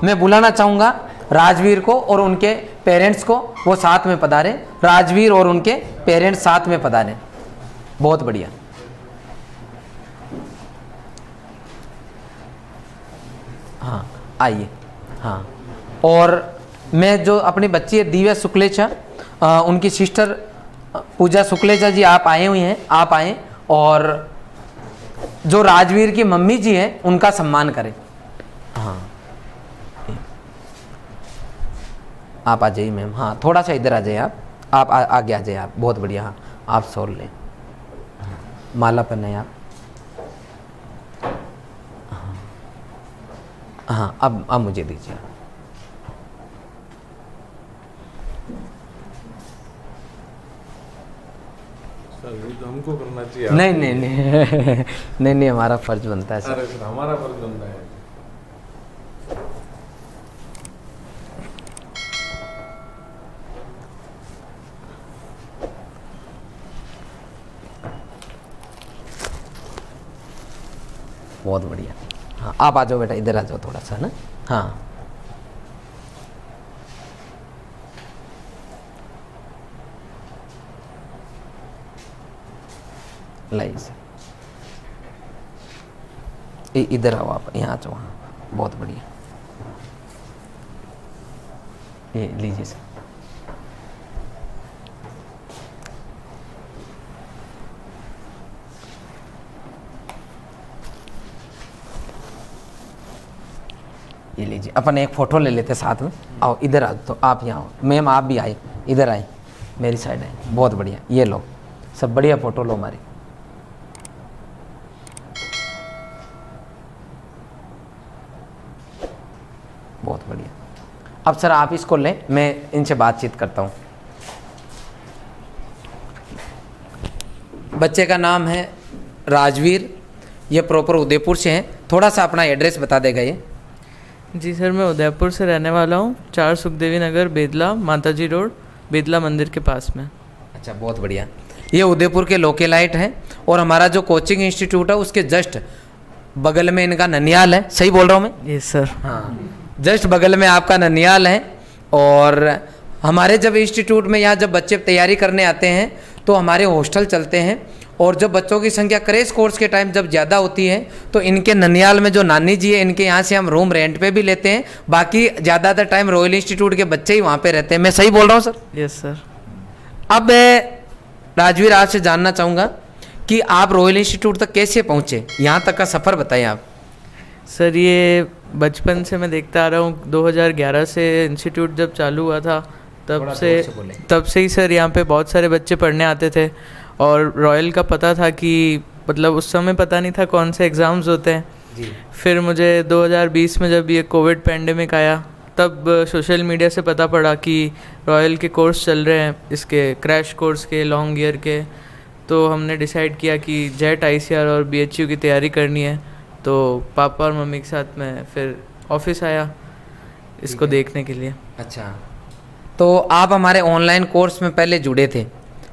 मैं बुलाना चाहूँगा राजवीर को और उनके पेरेंट्स को, वो साथ में पधारे। राजवीर और उनके पेरेंट्स साथ में पधारे। बहुत बढ़िया। हाँ आइए। हाँ, और मैं जो अपनी बच्ची है दिव्या शुक्लेचा, उनकी सिस्टर पूजा शुक्लेचा जी आप आए हुए हैं, आप आए और जो राजवीर की मम्मी जी हैं उनका सम्मान करें। हाँ आप आ जाइए मैम। हाँ थोड़ा सा इधर आ जाइए आप आगे आ जाइए आप। बहुत बढ़िया। हाँ आप सोल लें, माला पहने आप। हाँ अब मुझे दीजिए। तो हमको करना चाहिए। नहीं नहीं नहीं नहीं नहीं, हमारा फर्ज बनता है सर। अरे सर हमारा फर्ज बनता है। बहुत बढ़िया। हाँ आप आ जाओ बेटा, इधर आ जाओ थोड़ा सा ना। हाँ लाइए सर, इधर आओ आप, यहाँ आ जाओ। हाँ बहुत बढ़िया। ये लीजिए सर। ये लीजिए, अपन एक फ़ोटो ले लेते साथ में। आओ इधर आओ, तो आप यहाँ आओ। मैम आप भी आए, इधर आए, मेरी साइड आए। बहुत बढ़िया। ये लो सब, बढ़िया फ़ोटो लो हमारी। बहुत बढ़िया। अब सर आप इसको लें, मैं इनसे बातचीत करता हूँ। बच्चे का नाम है राजवीर, ये प्रॉपर उदयपुर से हैं। थोड़ा सा अपना एड्रेस बता देगा ये। जी सर, मैं उदयपुर से रहने वाला हूँ। 4 सुखदेवी नगर, बेदला, माताजी रोड, बेदला मंदिर के पास में। अच्छा बहुत बढ़िया। ये उदयपुर के लोकेलाइट हैं और हमारा जो कोचिंग इंस्टीट्यूट है उसके जस्ट बगल में इनका ननियाल है। सही बोल रहा हूँ मैं? Yes sir. हाँ जस्ट बगल में आपका ननियाल है। और हमारे जब इंस्टीट्यूट में यहाँ जब बच्चे तैयारी करने आते हैं तो हमारे हॉस्टल चलते हैं, और जब बच्चों की संख्या क्रैश कोर्स के टाइम जब ज़्यादा होती है तो इनके ननियाल में जो नानी जी है इनके यहाँ से हम रूम रेंट पे भी लेते हैं। बाकी ज़्यादातर टाइम रॉयल इंस्टीट्यूट के बच्चे ही वहाँ पे रहते हैं। मैं सही बोल रहा हूँ सर? Yes sir. अब राजवीर आपसे जानना चाहूँगा कि आप रॉयल इंस्टीट्यूट तक कैसे पहुँचे, यहाँ तक का सफ़र बताएं आप। सर ये बचपन से मैं देखता आ रहा हूँ। 2011 से इंस्टीट्यूट जब चालू हुआ था तब से ही सर यहाँ पे बहुत सारे बच्चे पढ़ने आते थे। और रॉयल का पता था कि मतलब उस समय पता नहीं था कौन से एग्ज़ाम्स होते हैं जी। फिर मुझे 2020 में जब ये कोविड पैंडेमिक आया तब सोशल मीडिया से पता पड़ा कि रॉयल के कोर्स चल रहे हैं, इसके क्रैश कोर्स के, लॉन्ग ईयर के। तो हमने डिसाइड किया कि जेट, ICR और BHU की तैयारी करनी है। तो पापा और मम्मी के साथ मैं फिर ऑफिस आया इसको देखने के लिए। अच्छा, तो आप हमारे ऑनलाइन कोर्स में पहले जुड़े थे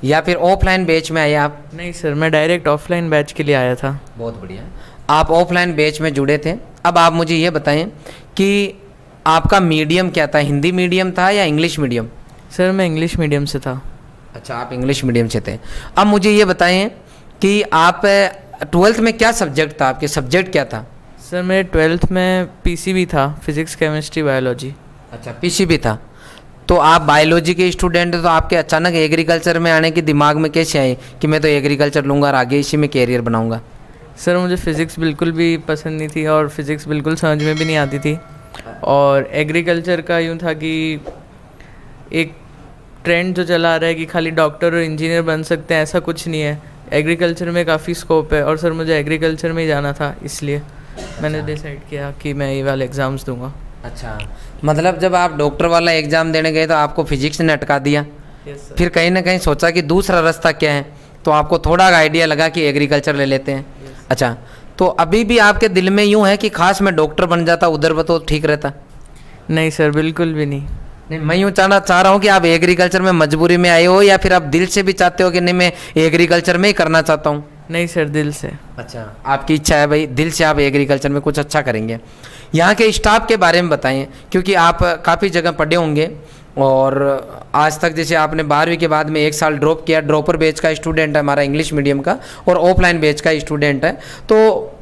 या फिर ऑफलाइन बैच में आए आप? नहीं सर, मैं डायरेक्ट ऑफलाइन बैच के लिए आया था। बहुत बढ़िया, आप ऑफलाइन बैच में जुड़े थे। अब आप मुझे ये बताएं कि आपका मीडियम क्या था, हिंदी मीडियम था या इंग्लिश मीडियम? सर मैं इंग्लिश मीडियम से था। अच्छा, आप इंग्लिश मीडियम से थे। अब मुझे ये बताएं कि आप 12th में क्या सब्जेक्ट था, आपके सब्जेक्ट क्या था? सर मेरे 12th में PCB था, फिजिक्स, केमिस्ट्री, बायोलॉजी। अच्छा PCB था। तो आप बायोलॉजी के स्टूडेंट, तो आपके अचानक एग्रीकल्चर में आने के दिमाग में कैसे आए कि मैं तो एग्रीकल्चर लूँगा और आगे इसी में कैरियर बनाऊँगा? सर मुझे फ़िज़िक्स बिल्कुल भी पसंद नहीं थी और फिज़िक्स बिल्कुल समझ में भी नहीं आती थी। और एग्रीकल्चर का यूँ था कि एक ट्रेंड जो चला आ रहा है कि खाली डॉक्टर और इंजीनियर बन सकते हैं, ऐसा कुछ नहीं है। एग्रीकल्चर में काफ़ी स्कोप है और सर मुझे एग्रीकल्चर में ही जाना था, इसलिए मैंने डिसाइड किया कि मैं ये वाले एग्ज़ाम्स दूंगा। अच्छा, मतलब जब आप डॉक्टर वाला एग्ज़ाम देने गए तो आपको फिजिक्स ने अटका दिया। यस फिर कहीं ना कहीं सोचा कि दूसरा रास्ता क्या है, तो आपको थोड़ा आइडिया लगा कि एग्रीकल्चर ले लेते हैं। अच्छा, तो अभी भी आपके दिल में यूँ है कि खास मैं डॉक्टर बन जाता उधर तो ठीक रहता? नहीं सर, बिल्कुल भी नहीं। नहीं, मैं यूँ चाह रहा हूँ कि आप एग्रीकल्चर में मजबूरी में आए हो या फिर आप दिल से भी चाहते हो कि नहीं मैं एग्रीकल्चर में ही करना चाहता हूँ? नहीं सर, दिल से। अच्छा, आपकी इच्छा है भाई, दिल से आप एग्रीकल्चर में कुछ अच्छा करेंगे। यहाँ के स्टाफ के बारे में बताएं, क्योंकि आप काफ़ी जगह पढ़े होंगे और आज तक जैसे आपने 12वीं के बाद में 1 साल ड्रॉप किया, ड्रॉपर बैच का स्टूडेंट है हमारा इंग्लिश मीडियम का, और ऑफलाइन बैच का स्टूडेंट है, तो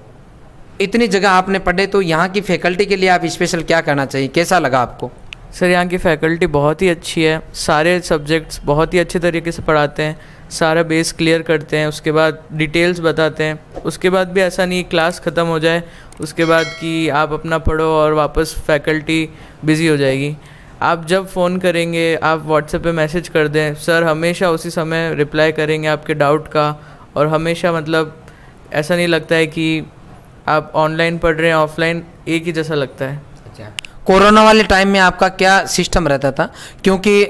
इतनी जगह आपने पढ़े, तो यहाँ की फैकल्टी के लिए आप स्पेशल क्या कहना चाहिए, कैसा लगा आपको? सर यहाँ की फैकल्टी बहुत ही अच्छी है, सारे सब्जेक्ट्स बहुत ही अच्छे तरीके से पढ़ाते हैं, सारा बेस क्लियर करते हैं, उसके बाद डिटेल्स बताते हैं, उसके बाद भी ऐसा नहीं क्लास ख़त्म हो जाए उसके बाद कि आप अपना पढ़ो और वापस फैकल्टी बिज़ी हो जाएगी। आप जब फ़ोन करेंगे, आप व्हाट्सएप पे मैसेज कर दें, सर हमेशा उसी समय रिप्लाई करेंगे आपके डाउट का, और हमेशा मतलब ऐसा नहीं लगता है कि आप ऑनलाइन पढ़ रहे हैं ऑफलाइन एक ही जैसा लगता है। अच्छा, कोरोना वाले टाइम में आपका क्या सिस्टम रहता था, क्योंकि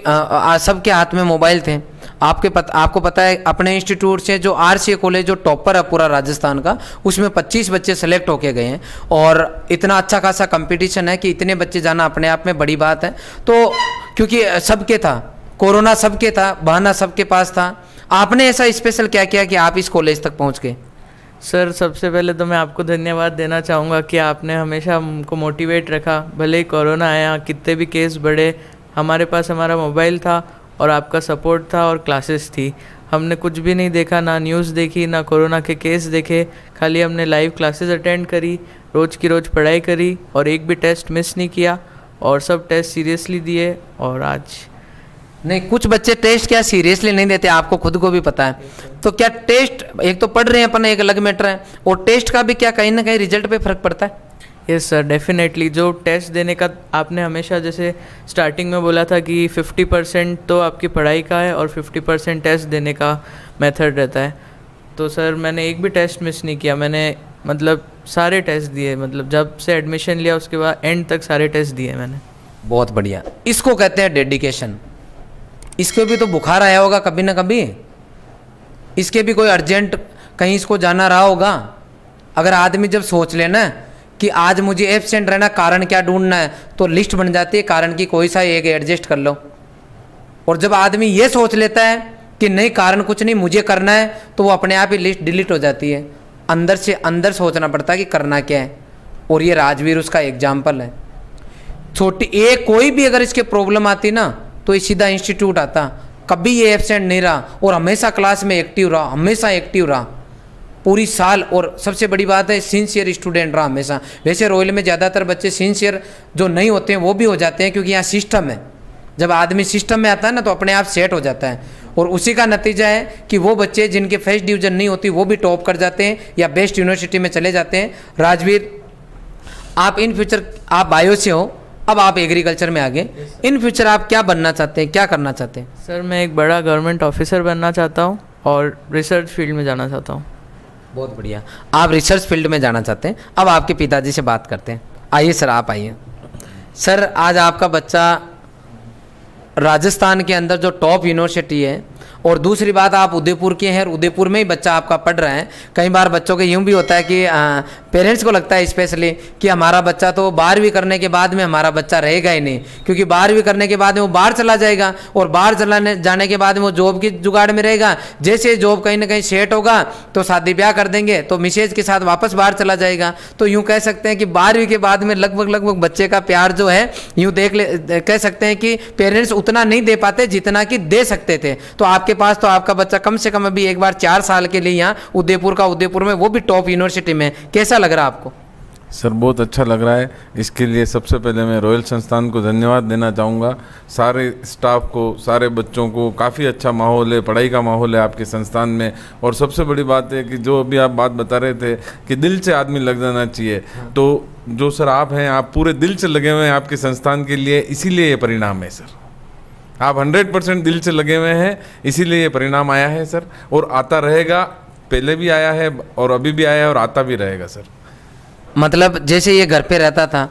सबके हाथ में मोबाइल थे, आपको पता है अपने इंस्टीट्यूट से जो RCA कॉलेज जो टॉपर है पूरा राजस्थान का, उसमें 25 बच्चे सेलेक्ट होके गए हैं, और इतना अच्छा खासा कंपटीशन है कि इतने बच्चे जाना अपने आप में बड़ी बात है। तो क्योंकि सबके था, कोरोना सबके था, बहाना सबके पास था, आपने ऐसा स्पेशल क्या किया कि आप इस कॉलेज तक पहुँच गए? सर सबसे पहले तो मैं आपको धन्यवाद देना चाहूँगा कि आपने हमेशा हमको मोटिवेट रखा, भले ही कोरोना आया, कितने भी केस बढ़े, हमारे पास हमारा मोबाइल था और आपका सपोर्ट था और क्लासेस थी। हमने कुछ भी नहीं देखा, ना न्यूज़ देखी, ना कोरोना के केस देखे, खाली हमने लाइव क्लासेस अटेंड करी, रोज़ की रोज़ पढ़ाई करी और एक भी टेस्ट मिस नहीं किया, और सब टेस्ट सीरियसली दिए। और आज नहीं, कुछ बच्चे टेस्ट क्या सीरियसली नहीं देते, आपको खुद को भी पता है। तो क्या टेस्ट, एक तो पढ़ रहे हैं अपन, एक अलग मैटर है, और टेस्ट का भी क्या कहीं ना कहीं रिजल्ट पे फर्क पड़ता है? Yes sir, definitely. जो टेस्ट देने का आपने हमेशा जैसे स्टार्टिंग में बोला था कि 50% तो आपकी पढ़ाई का है और 50% टेस्ट देने का मेथड रहता है, तो सर मैंने एक भी टेस्ट मिस नहीं किया, मैंने मतलब सारे टेस्ट दिए, मतलब जब से एडमिशन लिया उसके बाद एंड तक सारे टेस्ट दिए मैंने। बहुत बढ़िया, इसको कहते हैं डेडिकेशन। इसके भी तो बुखार आया होगा कभी ना कभी, इसके भी कोई अर्जेंट कहीं इसको जाना रहा होगा। अगर आदमी जब सोच लेना कि आज मुझे एब्सेंट रहना, कारण क्या ढूंढना है, तो लिस्ट बन जाती है कारण की, कोई सा एक एडजस्ट कर लो। और जब आदमी ये सोच लेता है कि नहीं कारण कुछ नहीं मुझे करना है, तो वो अपने आप ही लिस्ट डिलीट हो जाती है। अंदर से अंदर सोचना पड़ता है कि करना क्या है, और ये राजवीर उसका एग्जाम्पल है। छोटी एक कोई भी अगर इसके प्रॉब्लम आती ना, तो ये सीधा इंस्टीट्यूट आता, कभी ये एब्सेंट नहीं रहा और हमेशा क्लास में एक्टिव रहा, हमेशा एक्टिव रहा पूरी साल। और सबसे बड़ी बात है सिंसियर स्टूडेंट रहा हमेशा। वैसे रॉयल में ज़्यादातर बच्चे सिंसियर जो नहीं होते हैं वो भी हो जाते हैं, क्योंकि यहाँ सिस्टम है, जब आदमी सिस्टम में आता है ना तो अपने आप सेट हो जाता है, और उसी का नतीजा है कि वो बच्चे जिनके फर्स्ट डिवीजन नहीं होती वो भी टॉप कर जाते हैं या बेस्ट यूनिवर्सिटी में चले जाते हैं। राजवीर, आप इन फ्यूचर, आप बायो से हो, अब आप एग्रीकल्चर में आ गए, इन फ्यूचर आप क्या बनना चाहते हैं, क्या करना चाहते हैं? सर मैं एक बड़ा गवर्नमेंट ऑफिसर बनना चाहता हूँ और रिसर्च फील्ड में जाना चाहता हूँ। बहुत बढ़िया, आप रिसर्च फील्ड में जाना चाहते हैं। अब आपके पिताजी से बात करते हैं। आइए सर, आप आइए। सर आज आपका बच्चा राजस्थान के अंदर जो टॉप यूनिवर्सिटी है, और दूसरी बात आप उदयपुर के हैं और उदयपुर में ही बच्चा आपका पढ़ रहा है। कई बार बच्चों के यूँ भी होता है कि पेरेंट्स को लगता है स्पेशली कि हमारा बच्चा तो 12वीं करने के बाद में हमारा बच्चा रहेगा ही नहीं, क्योंकि 12वीं करने के बाद में वो बाहर चला जाएगा, और बाहर जाने के बाद में वो जॉब की जुगाड़ में रहेगा। जैसे जॉब कहीं ना कहीं सेट होगा तो शादी ब्याह कर देंगे, तो मिसेज के साथ वापस बाहर चला जाएगा। तो यूँ कह सकते हैं कि 12वीं के बाद में लगभग बच्चे का प्यार जो है यूँ कह सकते हैं कि पेरेंट्स उतना नहीं दे पाते जितना कि दे सकते थे। तो आपके पास तो आपका बच्चा कम से कम अभी एक बार 4 साल के लिए यहाँ उदयपुर में, वो भी टॉप यूनिवर्सिटी में, कैसा लग रहा है आपको? सर बहुत अच्छा लग रहा है। इसके लिए सबसे पहले मैं रॉयल संस्थान को धन्यवाद देना चाहूँगा, सारे स्टाफ को, सारे बच्चों को। काफ़ी अच्छा माहौल है, पढ़ाई का माहौल है आपके संस्थान में। और सबसे बड़ी बात है कि जो अभी आप बात बता रहे थे कि दिल से आदमी लग जाना चाहिए, तो जो सर आप हैं, आप पूरे दिल से लगे हुए हैं आपके संस्थान के लिए, इसीलिए ये परिणाम है सर। आप 100% दिल से लगे हुए हैं, इसीलिए ये परिणाम आया है सर, और आता रहेगा। पहले भी आया है और अभी भी आया है और आता भी रहेगा सर। मतलब जैसे ये घर पे रहता था,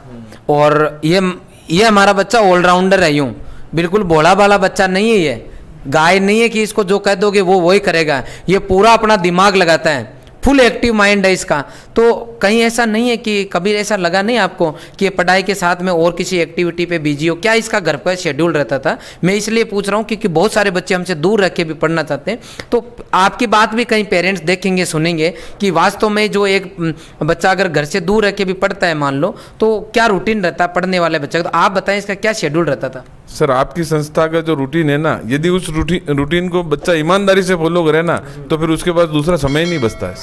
और ये हमारा बच्चा ऑलराउंडर है, यूँ बिल्कुल भोला भाला बच्चा नहीं है। ये गाय नहीं है कि इसको जो कह दोगे वो वही करेगा। ये पूरा अपना दिमाग लगाता है, फुल एक्टिव माइंड है इसका। तो कहीं ऐसा नहीं है कि कभी ऐसा लगा नहीं आपको कि ये पढ़ाई के साथ में और किसी एक्टिविटी पे बिजी हो? क्या इसका घर पर शेड्यूल रहता था? मैं इसलिए पूछ रहा हूँ क्योंकि बहुत सारे बच्चे हमसे दूर रह के भी पढ़ना चाहते हैं। तो आपकी बात भी कहीं पेरेंट्स देखेंगे, सुनेंगे कि वास्तव में जो एक बच्चा अगर घर से दूर रह के भी पढ़ता है मान लो, तो क्या रूटीन रहता है पढ़ने वाले बच्चे का? तो आप बताएं इसका क्या शेड्यूल रहता था? सर, आपकी संस्था का जो रूटीन है ना, यदि उस रूटीन को बच्चा ईमानदारी से फॉलो करे ना, तो फिर उसके पास दूसरा समय ही नहीं बचता है।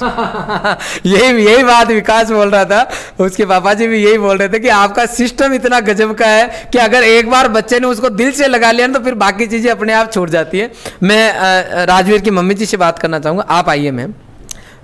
यही बात विकास बोल रहा था, उसके पापा जी भी यही बोल रहे थे कि आपका सिस्टम इतना गजब का है कि अगर एक बार बच्चे ने उसको दिल से लगा लिया ना, तो फिर बाकी चीजें अपने आप छूट जाती है। मैं राजवीर की मम्मी जी से बात करना चाहूंगा। आप आइए मैम।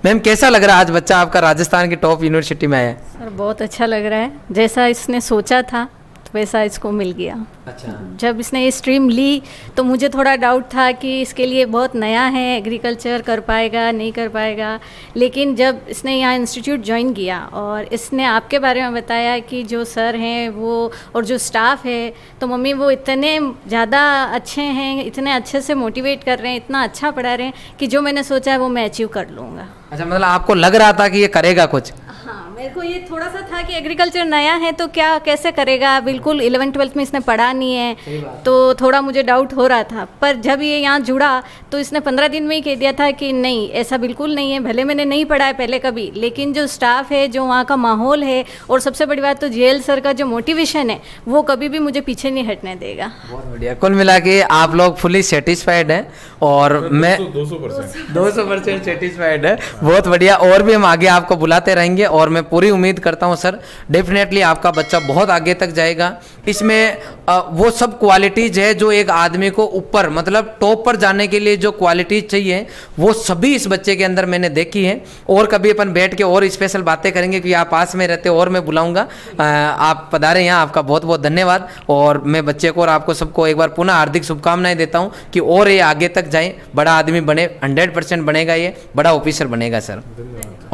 मैम, कैसा लग रहा है आज बच्चा आपका राजस्थान की टॉप यूनिवर्सिटी में आया है? सर बहुत अच्छा लग रहा है, जैसा इसने सोचा था वैसा इसको मिल गया। अच्छा। जब इसने ये स्ट्रीम ली तो मुझे थोड़ा डाउट था कि इसके लिए बहुत नया है, एग्रीकल्चर कर पाएगा नहीं कर पाएगा, लेकिन जब इसने यहाँ इंस्टीट्यूट ज्वाइन किया और इसने आपके बारे में बताया कि जो सर हैं वो और जो स्टाफ है, तो मम्मी वो इतने ज़्यादा अच्छे हैं, इतने अच्छे से मोटिवेट कर रहे हैं, इतना अच्छा पढ़ा रहे हैं कि जो मैंने सोचा है वो मैं अचीव कर लूँगा। अच्छा, मतलब आपको लग रहा था कि ये करेगा कुछ? हाँ, मेरे को ये थोड़ा सा था कि एग्रीकल्चर नया है तो क्या कैसे करेगा, बिल्कुल 11th-12th में इसने पढ़ा नहीं है, तो थोड़ा मुझे डाउट हो रहा था। पर जब ये यहाँ जुड़ा तो इसने 15 दिन में ही कह दिया था कि नहीं, ऐसा बिल्कुल नहीं है, भले मैंने नहीं पढ़ा है पहले कभी, लेकिन जो स्टाफ है, जो वहाँ का माहौल है, और सबसे बड़ी बात तो जेएल सर का जो मोटिवेशन है, वो कभी भी मुझे पीछे नहीं हटने देगा। बहुत बढ़िया। कुल मिला के आप लोग फुली सेटिस्फाइड हैं और मैं 200% सेटिस्फाइड है। बहुत बढ़िया। और भी हम आगे आपको बुलाते रहेंगे और मैं पूरी उम्मीद करता हूं सर, डेफिनेटली आपका बच्चा बहुत आगे तक जाएगा। इसमें वो सब क्वालिटीज है जो एक आदमी को ऊपर मतलब टॉप पर जाने के लिए जो क्वालिटीज चाहिए, वो सभी इस बच्चे के अंदर मैंने देखी है। और कभी अपन बैठ के और स्पेशल बातें करेंगे कि आप पास में रहते हो और मैं बुलाऊंगा। आप पधारे यहाँ, आपका बहुत बहुत धन्यवाद। और मैं बच्चे को और आपको सबको एक बार पुनः हार्दिक शुभकामनाएं देता हूँ कि और ये आगे तक जाए, बड़ा आदमी बने, 100% बनेगा, ये बड़ा ऑफिसर बनेगा sir.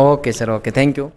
Okay sir, okay, thank you.